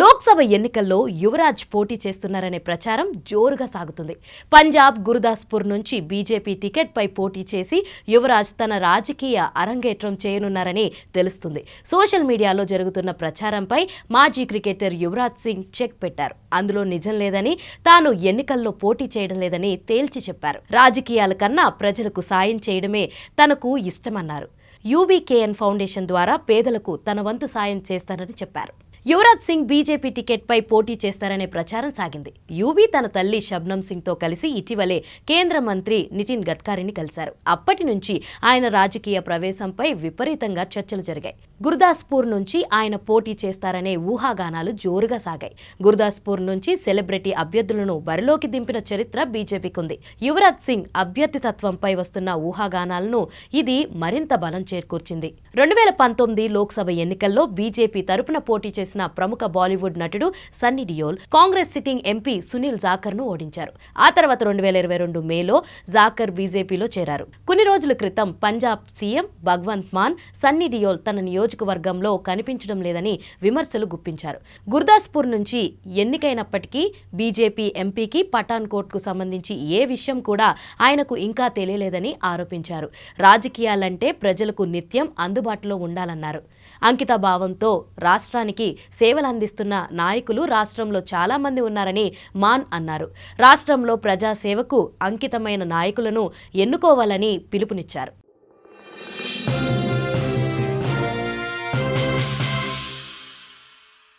లోక్సభ ఎన్నికల్లో యువరాజ్ పోటీ చేస్తున్నారనే ప్రచారం జోరుగా సాగుతుంది. పంజాబ్ గురుదాస్పూర్ నుంచి బీజేపీ టికెట్పై పోటీ చేసి యువరాజ్ తన రాజకీయ అరంగేట్రం చేయనున్నారని తెలుస్తుంది. సోషల్ మీడియాలో జరుగుతున్న ప్రచారంపై మాజీ క్రికెటర్ యువరాజ్ సింగ్ చెక్ పెట్టారు. అందులో నిజం లేదని, తాను ఎన్నికల్లో పోటీ చేయడం లేదని తేల్చి చెప్పారు. రాజకీయాల కన్నా ప్రజలకు సాయం చేయడమే తనకు ఇష్టమన్నారు. యూబీకేఎన్ ఫౌండేషన్ ద్వారా పేదలకు తన వంతు సాయం చేస్తానని చెప్పారు. యువరాజ్ సింగ్ బీజేపీ టికెట్పై పోటీ చేస్తారనే ప్రచారం సాగింది. యూబీ తన తల్లి శబ్నం సింగ్తో కలిసి ఇటీవలే కేంద్ర మంత్రి నితిన్ గడ్కరీని కలిశారు. అప్పటి నుంచి ఆయన రాజకీయ ప్రవేశంపై విపరీతంగా చర్చలు జరిగాయి. గురుదాస్పూర్ నుంచి ఆయన పోటీ చేస్తారనే ఊహాగానాలు జోరుగా సాగాయి. గురుదాస్పూర్ నుంచి సెలబ్రిటీ అభ్యర్థులను బరిలోకి దింపిన చరిత్ర బీజేపీకి ఉంది. యువరాజ్ సింగ్ అభ్యర్థిత్వంపై వస్తున్న ఊహాగానాలను ఇది మరింత బలం చేకూర్చింది. 2019 లోక్సభ ఎన్నికల్లో బీజేపీ తరపున పోటీ చేసిన ప్రముఖ బాలీవుడ్ నటుడు సన్నీ డియోల్ కాంగ్రెస్ సిట్టింగ్ ఎంపీ సునీల్ జాఖర్ ను ఓడించారు. ఆ తర్వాత 2022 మేలో జాఖర్ బీజేపీలో చేరారు. కొన్ని రోజుల క్రితం పంజాబ్ సీఎం భగవంత్ మాన్ సన్నీ డియోల్ తన నియోజకవర్గంలో కనిపించడం లేదని విమర్శలు గుప్పించారు. గుర్దాస్పూర్ నుంచి ఎన్నికైనప్పటికీ బీజేపీ ఎంపీకి పఠాన్కోట్ కు సంబంధించి ఏ విషయం కూడా ఆయనకు ఇంకా తెలియలేదని ఆరోపించారు. రాజకీయాలంటే ప్రజలకు నిత్యం అందుబాటులో ఉండాలన్నారు. అంకిత భావంతో రాష్ట్రానికి సేవలు అందిస్తున్న నాయకులు రాష్ట్రంలో చాలా మంది ఉన్నారని మాన్ అన్నారు. రాష్ట్రంలో ప్రజాసేవకు అంకితమైన నాయకులను ఎన్నుకోవాలని పిలుపునిచ్చారు.